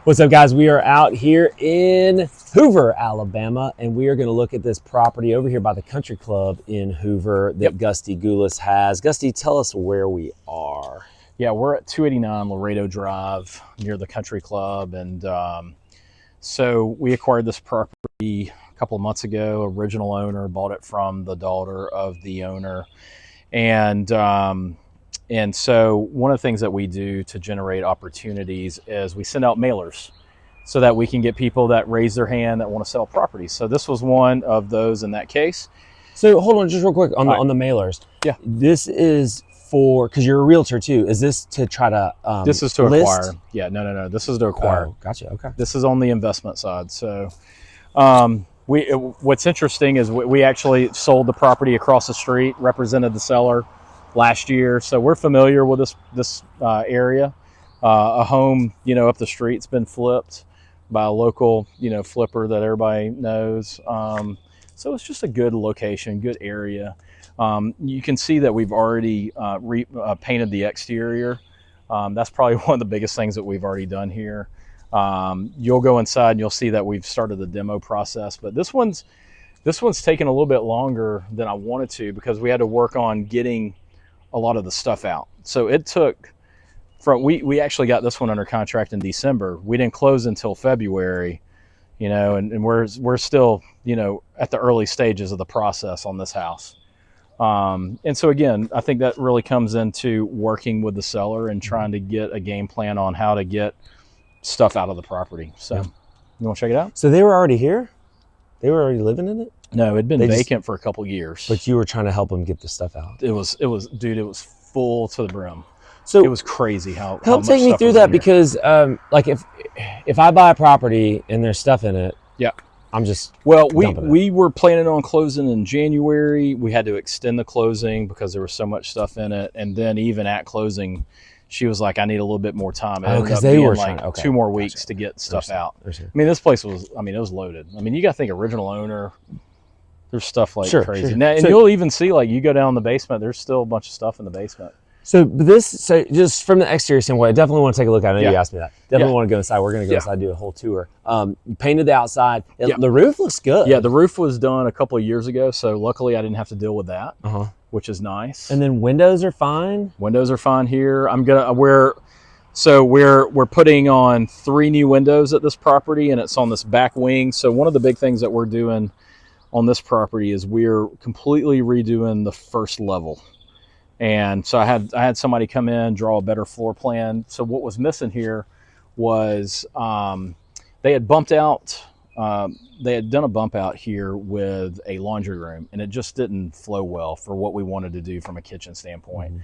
What's up, guys? We are out here in Hoover, Alabama, and we are going to look at this property over here by the Country Club in Hoover that Gusty Gulas has. Gusty, tell us where we are. Yeah, we're at 289 Laredo Drive near the Country Club, and so we acquired this property a couple of months ago. Original owner bought it from the daughter of the owner, and so one of the things that we do to generate opportunities is we send out mailers so that we can get people that raise their hand that want to sell properties. So this was one of those in that case. So hold on just real quick on the mailers. Yeah. This is for, because you're a realtor too, is this to try to this is to list? acquire. Yeah, no. This is to acquire. Oh, gotcha. Okay. This is on the investment side. So what's interesting is we actually sold the property across the street, represented the seller last year, so we're familiar with this area. A home, up the street's been flipped by a local, flipper that everybody knows. So it's just a good location, good area. You can see that we've already painted the exterior. That's probably one of the biggest things that we've already done here. You'll go inside and you'll see that we've started the demo process, but this one's taken a little bit longer than I wanted to because we had to work on getting a lot of the stuff out. So it took we actually got this one under contract in December. We didn't close until February, and we're still, at the early stages of the process on this house. And so again, I think that really comes into working with the seller and trying to get a game plan on how to get stuff out of the property. So you want to check it out? So they were already here? They were already living in it? No, it'd been vacant for a couple of years. But you were trying to help them get the stuff out. It was full to the brim. So it was crazy how help much take me stuff through was that in here. because like if I buy a property and there's stuff in it, yeah, I'm just we were planning on closing in January. We had to extend the closing because there was so much stuff in it, and then even at closing, she was like, I need a little bit more time. Because they were like trying, 2 more weeks to get stuff out. I mean, this place was, it was loaded. I mean, you got to think original owner, there's stuff like crazy. Sure. Now, and you'll even see, like, you go down the basement, there's still a bunch of stuff in the basement. So just from the exterior standpoint, I definitely want to take a look at it. I know you asked me that. Definitely want to go inside. We're going to go inside and do a whole tour. You painted the outside. The roof looks good. Yeah, the roof was done a couple of years ago, so luckily I didn't have to deal with that, which is nice. And then windows are fine? Windows are fine here. We're putting on 3 new windows at this property, and it's on this back wing. So one of the big things that we're doing on this property is we're completely redoing the first level. And so I had somebody come in, draw a better floor plan. So what was missing here was they had bumped out. They had done a bump out here with a laundry room, and it just didn't flow well for what we wanted to do from a kitchen standpoint.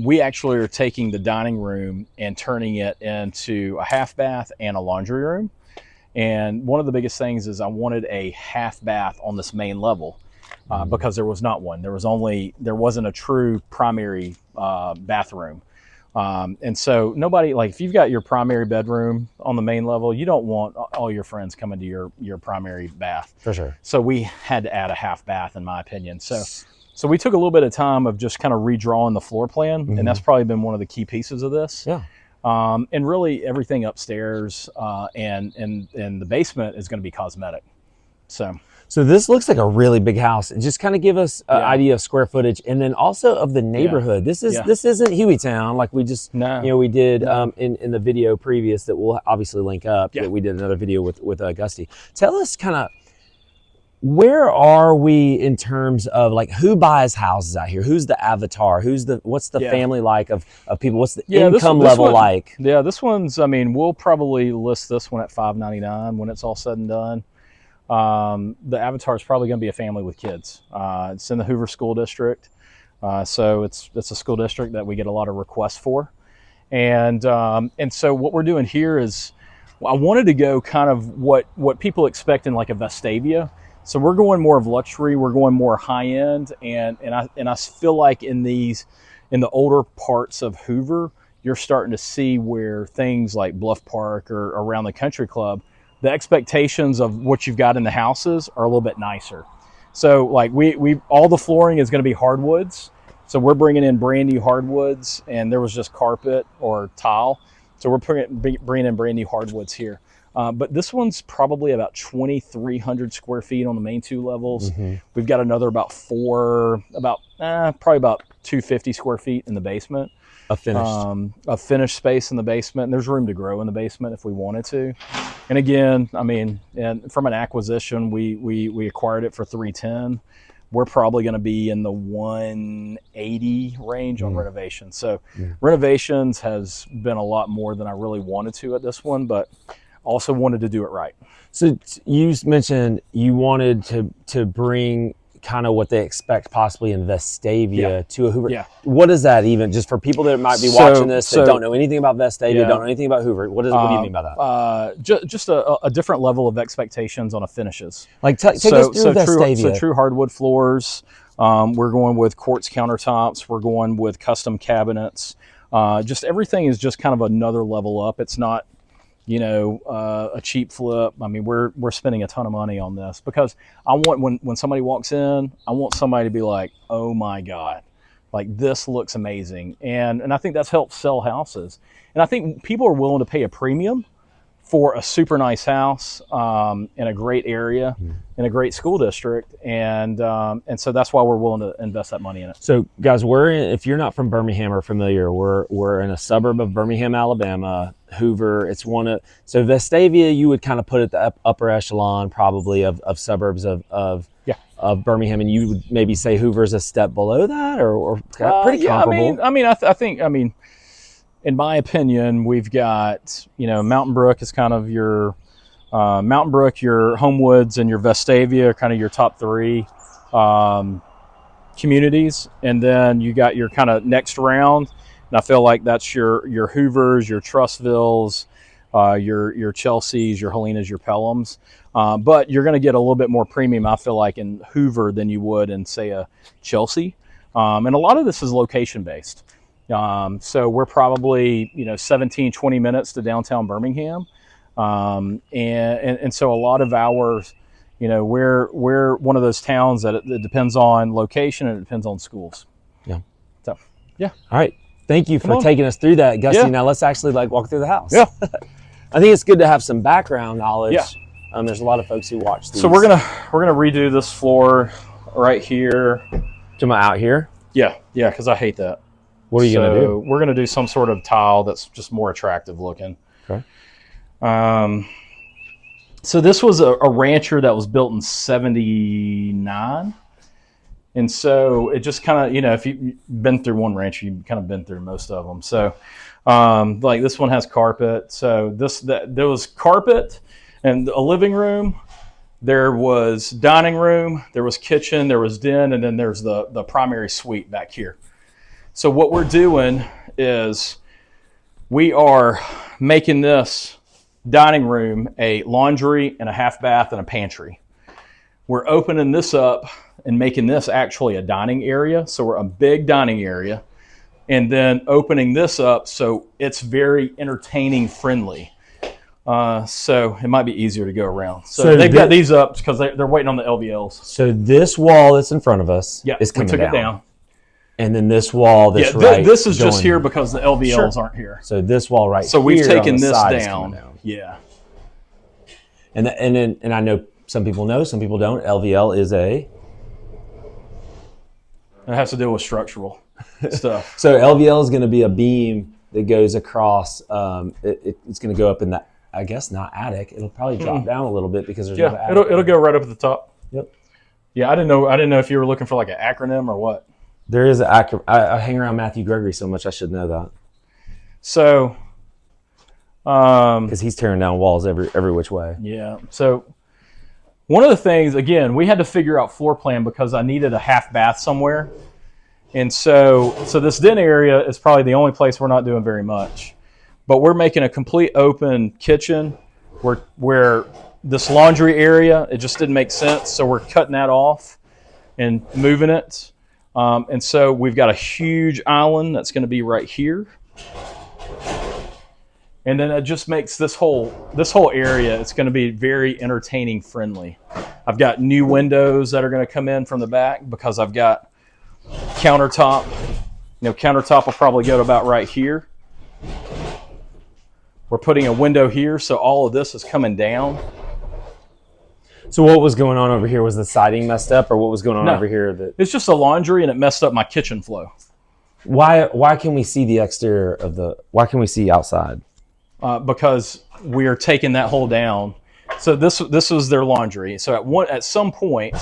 We actually are taking the dining room and turning it into a half bath and a laundry room. And one of the biggest things is I wanted a half bath on this main level. Because there was not one. There wasn't a true primary bathroom. And so nobody, like, if you've got your primary bedroom on the main level, you don't want all your friends coming to your primary bath. For sure. So we had to add a half bath, in my opinion. So we took a little bit of time of just kind of redrawing the floor plan, and that's probably been one of the key pieces of this. Yeah. And really everything upstairs and the basement is going to be cosmetic. So this looks like a really big house. Just kind of give us an idea of square footage, and then also of the neighborhood. This isn't Hueytown like we just we did in the video previous that we'll obviously link up. That we did another video with Gusty. Tell us kind of where are we in terms of like who buys houses out here? Who's the avatar? What's the family like of people? What's the income level like? Yeah, this one's. I mean, we'll probably list this one at $599 when it's all said and done. The avatar is probably going to be a family with kids. It's in the Hoover School District, so it's a school district that we get a lot of requests for, and so what we're doing here is I wanted to go kind of what people expect in like a Vestavia. So we're going more of luxury. We're going more high end, and I feel like in the older parts of Hoover, you're starting to see where things like Bluff Park or around the Country Club, the expectations of what you've got in the houses are a little bit nicer. So like we all the flooring is going to be hardwoods. So we're bringing in brand new hardwoods, and there was just carpet or tile. So we're bringing in brand new hardwoods here. But this one's probably about 2,300 square feet on the main 2 levels. We've got another probably about 250 square feet in the basement. A finished space in the basement. And there's room to grow in the basement if we wanted to. And again, I mean, and from an acquisition, we acquired it for $310. We're probably going to be in the $180 range on renovation. So renovations has been a lot more than I really wanted to at this one, but also wanted to do it right. So you mentioned you wanted to bring kind of what they expect possibly in Vestavia to a Hoover. Yeah. What is that even? Just for people that might be watching this that don't know anything about Vestavia, don't know anything about Hoover, what do you mean by that? Just a different level of expectations on the finishes. Like take us through Vestavia. So true hardwood floors. We're going with quartz countertops. We're going with custom cabinets. Just everything is just kind of another level up. It's not, a cheap flip. I mean, we're spending a ton of money on this because I want when somebody walks in, I want somebody to be like, oh my God, like this looks amazing. And I think that's helped sell houses. And I think people are willing to pay a premium for a super nice house in a great area, in a great school district. And so that's why we're willing to invest that money in it. So guys, if you're not from Birmingham or familiar, we're in a suburb of Birmingham, Alabama. Hoover, so Vestavia, you would kind of put it the upper echelon probably of suburbs of Birmingham, and you would maybe say Hoover's a step below that or pretty comparable. I think in my opinion, we've got, Mountain Brook is kind of your Mountain Brook, your Homewoods, and your Vestavia are kind of your top 3 communities. And then you got your kind of next round. And I feel like that's your Hoovers, your Trustvilles, your Chelseas, your Helenas, your Pelhams. But you're going to get a little bit more premium, I feel like, in Hoover than you would in, say, a Chelsea. And a lot of this is location-based. So we're probably 17, 20 minutes to downtown Birmingham, and so a lot of ours, we're one of those towns that it depends on location and it depends on schools. Yeah. So yeah. All right. Thank you for taking us through that, Gusty. Yeah. Now let's actually walk through the house. Yeah. I think it's good to have some background knowledge. Yeah. There's a lot of folks who watch these. So we're gonna redo this floor right here. Am I out here? Yeah. Because I hate that. What are you going to do? We're going to do some sort of tile that's just more attractive looking. Okay. So this was a rancher that was built in 79. And so it just kind of, if you've been through one rancher, you've kind of been through most of them. So like this one has carpet. So there was carpet and a living room. There was dining room. There was kitchen. There was den. And then there's the primary suite back here. So what we're doing is we are making this dining room a laundry and a half bath and a pantry. We're opening this up and making this actually a dining area. So we're a big dining area, and then opening this up so it's very entertaining friendly. So it might be easier to go around. So they've got these up because they're waiting on the LVLs. So this wall that's in front of us is coming down. We took it down. And then this wall this is just here because the LVLs aren't here. So this wall right here. So we've taken this down. Yeah. And I know some people know, some people don't. LVL is it has to deal with structural stuff. So LVL is going to be a beam that goes across. It's going to go up in that, I guess, not attic. It'll probably drop down a little bit because there's no attic. It'll go right up at the top. Yep. Yeah, I didn't know if you were looking for like an acronym or what. There is I hang around Matthew Gregory so much, I should know that. So, because he's tearing down walls every which way. Yeah. So, one of the things, again, we had to figure out floor plan because I needed a half bath somewhere, and so this den area is probably the only place we're not doing very much, but we're making a complete open kitchen where this laundry area, it just didn't make sense, so we're cutting that off and moving it. And so we've got a huge island that's going to be right here. And then it just makes this whole area, it's going to be very entertaining friendly. I've got new windows that are going to come in from the back because I've got countertop. Countertop will probably go to about right here. We're putting a window here, so all of this is coming down. So what was going on over here? Was the siding messed up, or what was going on over here? It's just a laundry, and it messed up my kitchen flow. Why can we see the exterior of the? Why can we see outside? Because we are taking that hole down. So this was their laundry. So at some point,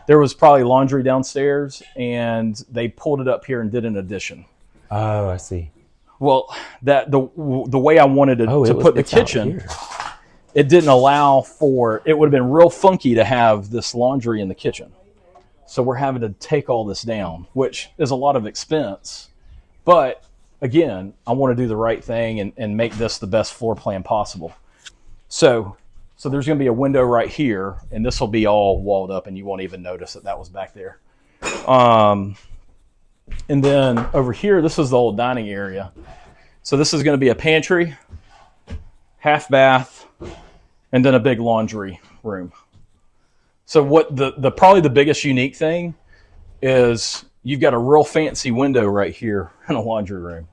there was probably laundry downstairs, and they pulled it up here and did an addition. Oh, I see. Well, the way I wanted to put the kitchen, it didn't allow for, it would have been real funky to have this laundry in the kitchen. So we're having to take all this down, which is a lot of expense. But again, I want to do the right thing and make this the best floor plan possible. So there's going to be a window right here, and this will be all walled up, and you won't even notice that was back there. And then over here, this is the old dining area. So this is going to be a pantry, half bath, and then a big laundry room. So what probably the biggest unique thing is you've got a real fancy window right here in a laundry room.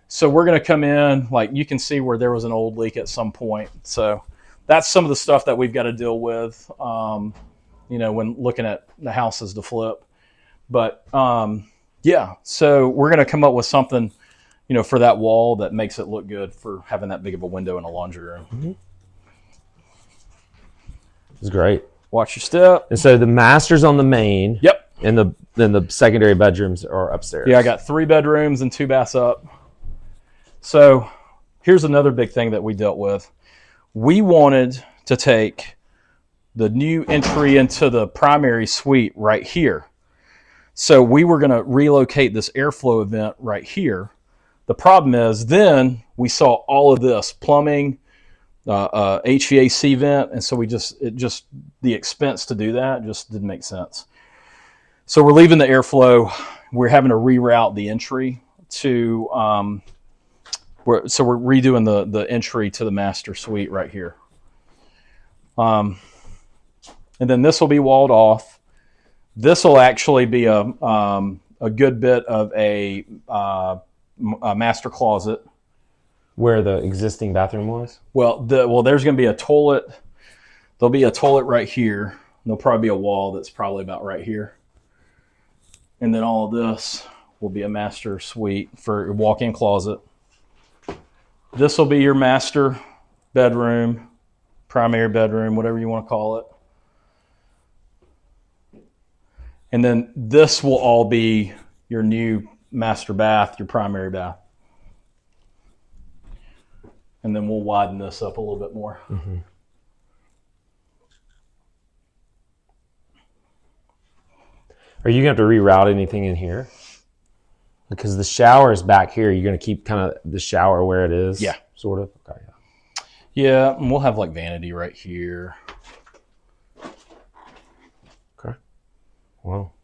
So we're going to come in, like you can see where there was an old leak at some point. So that's some of the stuff that we've got to deal with, when looking at the houses to flip. But yeah, so we're going to come up with something, for that wall that makes it look good for having that big of a window in a laundry room. Mm-hmm. It's great. Watch your step. And so the master's on the main. Yep. And then the secondary bedrooms are upstairs. Yeah, I got 3 bedrooms and 2 baths up. So here's another big thing that we dealt with. We wanted to take the new entry into the primary suite right here. So we were going to relocate this airflow vent right here. The problem is then we saw all of this plumbing, HVAC vent, and so the expense to do that just didn't make sense. So we're leaving the airflow. We're having to reroute the entry to, we're redoing the entry to the master suite right here. And then this will be walled off. This will actually be a good bit of a master closet. Where the existing bathroom was? Well, there's going to be a toilet. There'll be a toilet right here. There'll probably be a wall that's probably about right here. And then all of this will be a master suite for your walk-in closet. This will be your master bedroom, primary bedroom, whatever you want to call it. And then this will all be your new master bath, your primary bath. And then we'll widen this up a little bit more. Mm-hmm. Are you going to have to reroute anything in here? Because the shower is back here. You're going to keep kind of the shower where it is? Yeah. Sort of? Okay. Yeah, and we'll have like vanity right here. Okay. Well,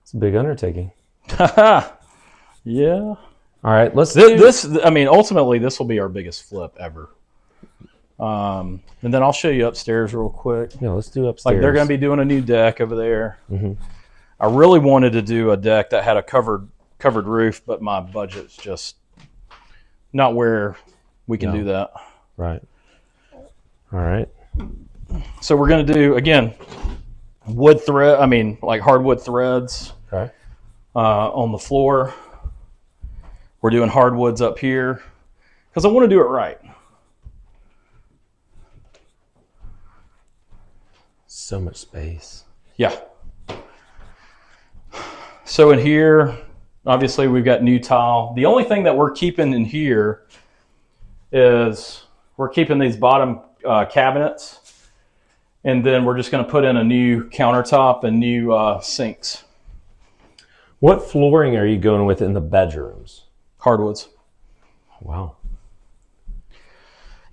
it's a big undertaking. Yeah. All right, ultimately, this will be our biggest flip ever. And then I'll show you upstairs real quick. Yeah, let's do upstairs. Like they're going to be doing a new deck over there. Mm-hmm. I really wanted to do a deck that had a covered roof, but my budget's just not where we can do that. Right. All right. So we're going to do, again, hardwood threads. Okay. On the floor. We're doing hardwoods up here because I want to do it right. So much space. Yeah. So in here, obviously we've got new tile. The only thing that we're keeping in here is we're keeping these bottom cabinets, and then we're just going to put in a new countertop and new sinks. What flooring are you going with in the bedrooms? Hardwoods. Wow.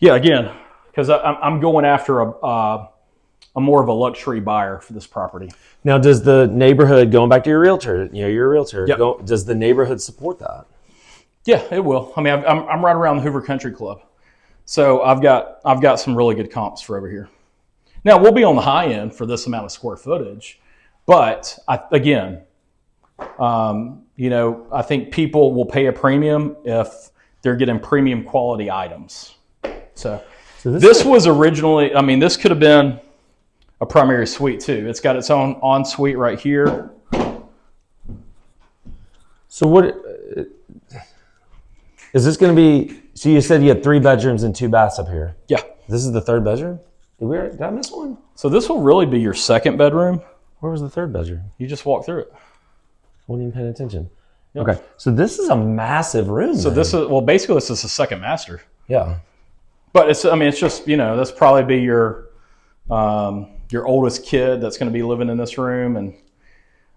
Yeah, again, because I'm going after a more of a luxury buyer for this property. Now, does the neighborhood, going back to your realtor, you're a realtor, yep. Does the neighborhood support that? Yeah, it will. I mean, I'm right around the Hoover Country Club, so I've got some really good comps for over here. Now, we'll be on the high end for this amount of square footage, but I think people will pay a premium if they're getting premium quality items. So this was originally, I mean, this could have been a primary suite too. It's got its own ensuite right here. So what is this going to be? So you said you had 3 bedrooms and 2 baths up here. Yeah. This is the 3rd bedroom? Did I miss one? So this will really be your 2nd bedroom. Where was the 3rd bedroom? You just walk through it. I wasn't even paying attention. Yep. Okay. So this is a massive room. So this is, well, basically this is the 2nd master. Yeah. But it's, I mean, it's just, you know, that's probably be your oldest kid that's going to be living in this room. And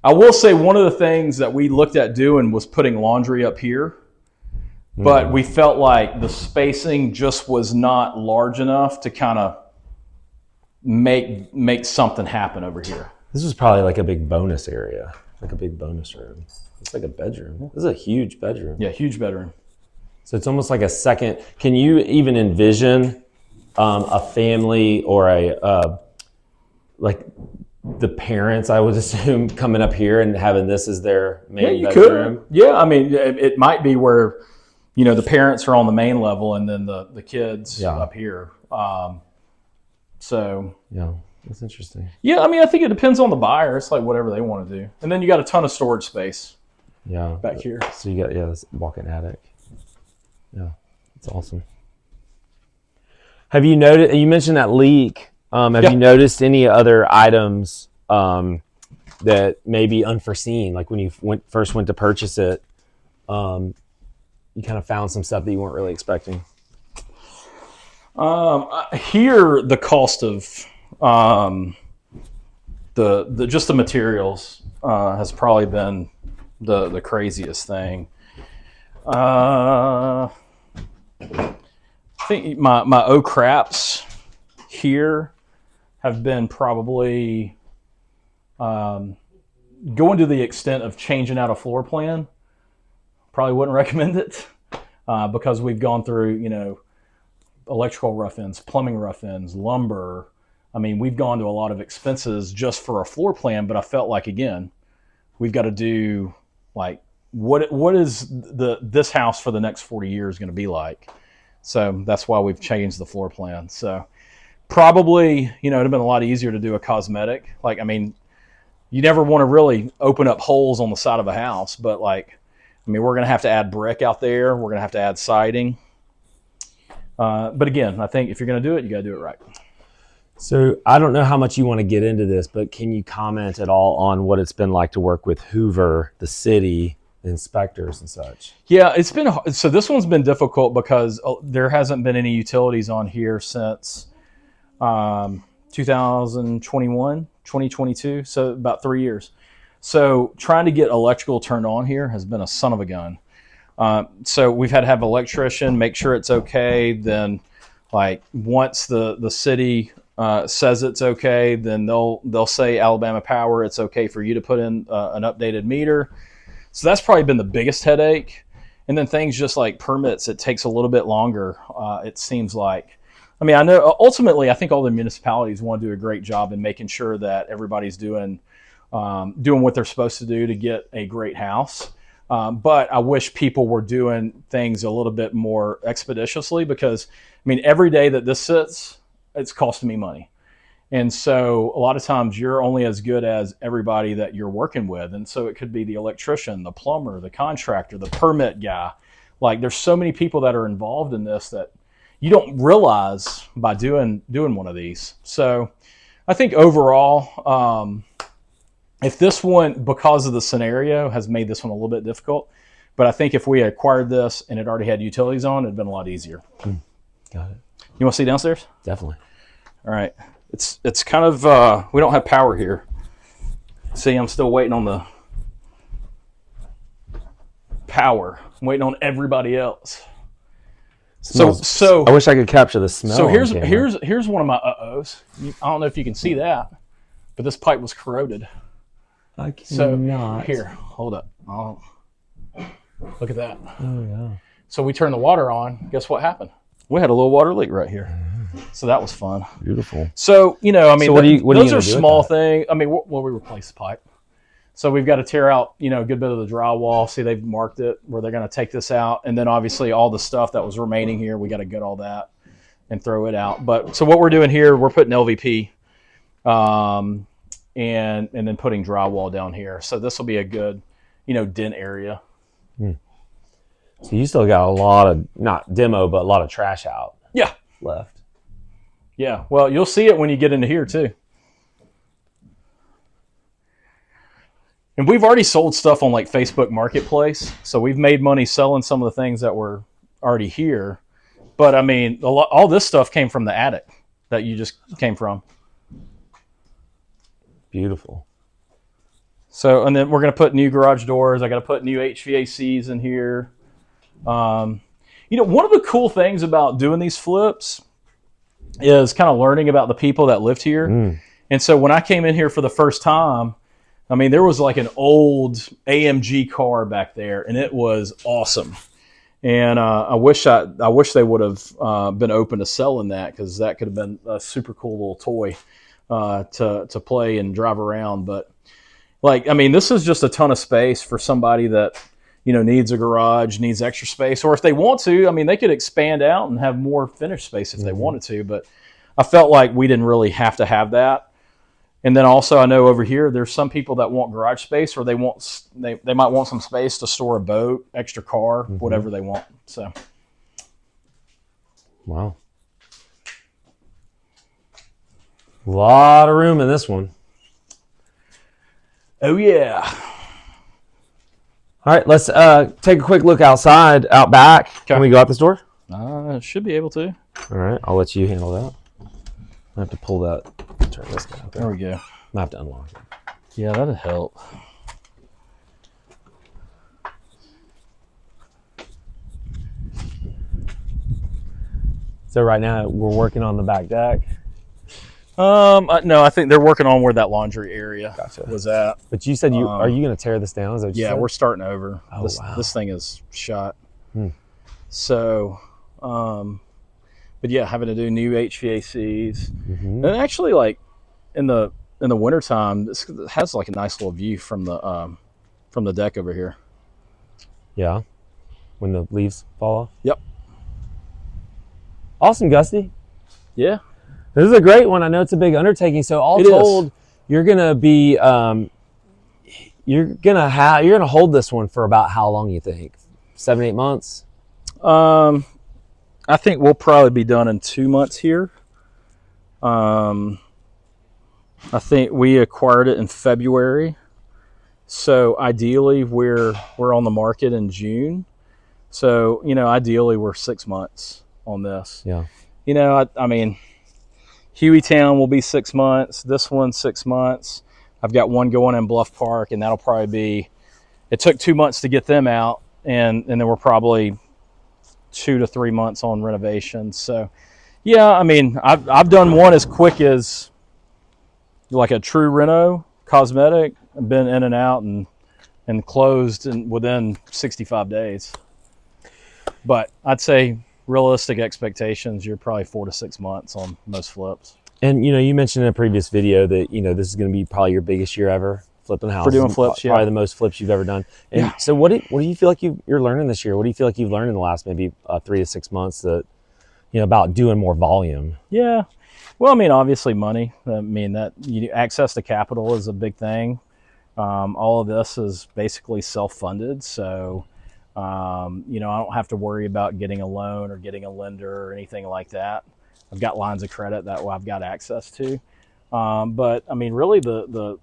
I will say one of the things that we looked at doing was putting laundry up here. But we felt like the spacing just was not large enough to kind of make something happen over here. This was probably like a big bonus area, like a big bonus room. It's like a bedroom. This is a huge bedroom. Yeah, huge bedroom. So it's almost like a second. Can you even envision a family or like the parents, I would assume, coming up here and having this as their main bedroom? Could. Yeah, I mean, it might be where, you know, the parents are on the main level and then the kids up here. So yeah, that's interesting. Yeah, I mean, I think it depends on the buyer. It's like whatever they want to do. And then you got a ton of storage space. Yeah, back here. So you got this walk-in attic. Yeah, that's awesome. Have you noticed? You mentioned that leak. Have you noticed any other items that may be unforeseen? Like when you first went to purchase it, you kind of found some stuff that you weren't really expecting. Here, the cost of just the materials has probably been the craziest thing. I think my O-craps here have been probably going to the extent of changing out a floor plan. Probably wouldn't recommend it because we've gone through, you know, electrical rough-ins, plumbing rough-ins, lumber. I mean, we've gone to a lot of expenses just for a floor plan, but I felt like, again, we've got to do like what is this house for the next 40 years going to be like? So that's why we've changed the floor plan. So probably, you know, it'd have been a lot easier to do a cosmetic. Like, I mean, you never want to really open up holes on the side of a house, but like, I mean, we're going to have to add brick out there. We're going to have to add siding. But again, I think if you're going to do it, you got to do it right. So I don't know how much you want to get into this, but can you comment at all on what it's been like to work with Hoover, the city, inspectors and such? Yeah, it's been, so this one's been difficult because there hasn't been any utilities on here since 2021, 2022, so about 3 years. So trying to get electrical turned on here has been a son of a gun. So we've had to have an electrician make sure it's okay. Then like once the city says it's okay, then they'll say Alabama Power, it's okay for you to put in an updated meter. So that's probably been the biggest headache. And then things just like permits, it takes a little bit longer. It seems like, I mean, I know ultimately, I think all the municipalities want to do a great job in making sure that everybody's doing what they're supposed to do to get a great house. But I wish people were doing things a little bit more expeditiously because, I mean, every day that this sits, it's costing me money. And so a lot of times you're only as good as everybody that you're working with. And so it could be the electrician, the plumber, the contractor, the permit guy. Like there's so many people that are involved in this that you don't realize by doing one of these. So I think overall, if this one, because of the scenario, has made this one a little bit difficult, but I think if we acquired this and it already had utilities on, it'd been a lot easier. Got it. You want to see downstairs? Definitely. All right. It's kind of, we don't have power here. See, I'm still waiting on the power. I'm waiting on everybody else. So I wish I could capture the smell. So here's one of my uh-ohs. I don't know if you can see that, but this pipe was corroded. I cannot. So here, hold up. Look at that. Oh yeah. So we turned the water on. Guess what happened? We had a little water leak right here. So that was fun. Beautiful. So, you know, I mean, so what are you those are small things. I mean, we replaced the pipe. So we've got to tear out, you know, a good bit of the drywall. See, they've marked it where they're going to take this out. And then obviously all the stuff that was remaining here, we got to get all that and throw it out. But so what we're doing here, we're putting LVP and then putting drywall down here. So this will be a good, you know, den area. So you still got a lot of, not demo, but a lot of trash out. Yeah. Left. Yeah. Well, you'll see it when you get into here too. And we've already sold stuff on like Facebook Marketplace. So we've made money selling some of the things that were already here. But I mean, all this stuff came from the attic that you just came from. Beautiful. So, and then we're going to put new garage doors. I got to put new HVACs in here. You know, one of the cool things about doing these flips is kind of learning about the people that lived here. And so when I came in here for the first time, I mean, there was like an old AMG car back there, and it was awesome. And I wish they would have been open to selling that, because that could have been a super cool little toy to play and drive around. But like, I mean, this is just a ton of space for somebody that, you know, needs a garage, needs extra space, or if they want to, I mean, they could expand out and have more finished space if they wanted to. But I felt like we didn't really have to have that. And then also, I know over here, there's some people that want garage space, or they might want some space to store a boat, extra car, whatever they want. So, wow, a lot of room in this one. Oh yeah. All right, let's take a quick look outside, out back. Okay. Can we go out this door? Should be able to. All right, I'll let you handle that. I have to pull that. Turn this down. There we go. I have to unlock it. Yeah, that'd help. So right now we're working on the back deck. No, I think they're working on where that laundry area was at. But you said are you going to tear this down? Is that what you said? We're starting over. Oh, wow. This thing is shot. So, but yeah, having to do new HVACs, and actually, like in the wintertime, this has like a nice little view from the deck over here. Yeah, when the leaves fall off. Yep. Awesome, Gusty. Yeah. This is a great one. I know it's a big undertaking. So all told, you're gonna be you're gonna hold this one for about how long, you think? 7-8 months? I think we'll probably be done in 2 months here. I think we acquired it in February, so ideally we're on the market in June. So, you know, ideally we're 6 months on this. Yeah. You know, I mean, Hueytown will be 6 months. This one's 6 months. I've got one going in Bluff Park, and that'll probably be. It took 2 months to get them out, and then we're probably 2 to 3 months on renovation. So, yeah, I mean, I've done one as quick as like a true reno cosmetic. I've been in and out and closed within 65 days. But I'd say realistic expectations, you're probably 4 to 6 months on most flips. And you know, you mentioned in a previous video that you know this is going to be probably your biggest year ever flipping houses. For doing flips, probably the most flips you've ever done. And so what do you feel like you're learning this year? What do you feel like you've learned in the last maybe 3 to 6 months that you know about doing more volume? Yeah, well, I mean, obviously money. I mean that access to capital is a big thing. All of this is basically self-funded, so. You know, I don't have to worry about getting a loan or getting a lender or anything like that. I've got lines of credit that I've got access to. But I mean, really the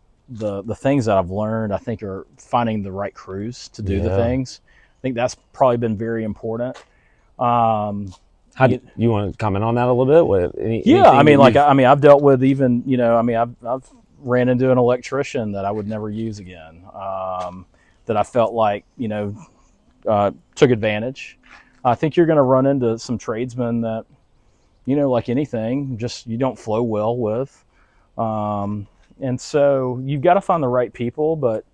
things that I've learned, I think, are finding the right crews to do the things. I think that's probably been very important. How do you want to comment on that a little bit? I mean, I've dealt with even, you know, I mean, I've ran into an electrician that I would never use again. That I felt like, you know, took advantage. I think you're going to run into some tradesmen that, you know, like anything, just you don't flow well with. And so you've got to find the right people. But,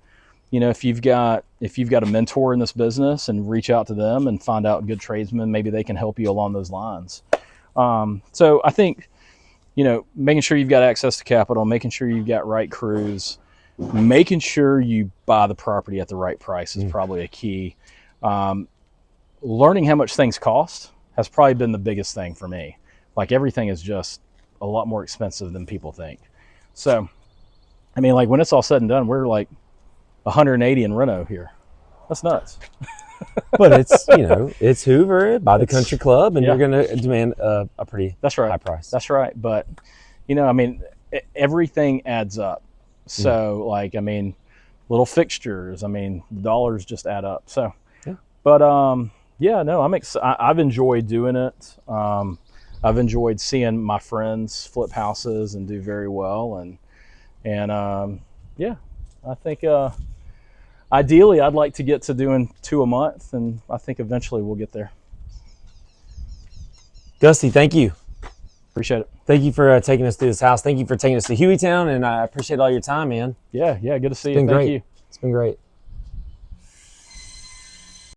you know, if you've got a mentor in this business and reach out to them and find out good tradesmen, maybe they can help you along those lines. So I think, you know, making sure you've got access to capital, making sure you've got right crews, making sure you buy the property at the right price is probably a key. Learning how much things cost has probably been the biggest thing for me. Like, everything is just a lot more expensive than people think. So, I mean, like, when it's all said and done, we're like 180 in reno here. That's nuts. But it's, you know, it's Hoover by the Country Club, and you're going to demand a pretty high price. That's right. But, you know, I mean, everything adds up. So, like, I mean, little fixtures, I mean, the dollars just add up. So, but, yeah, no, I've enjoyed doing it. I've enjoyed seeing my friends flip houses and do very well. And yeah, I think, ideally, I'd like to get to doing 2 a month, and I think eventually we'll get there. Gusty, thank you. Appreciate it. Thank you for taking us through this house. Thank you for taking us to Hueytown, and I appreciate all your time, man. Yeah, good to see you. Thank you. It's been great.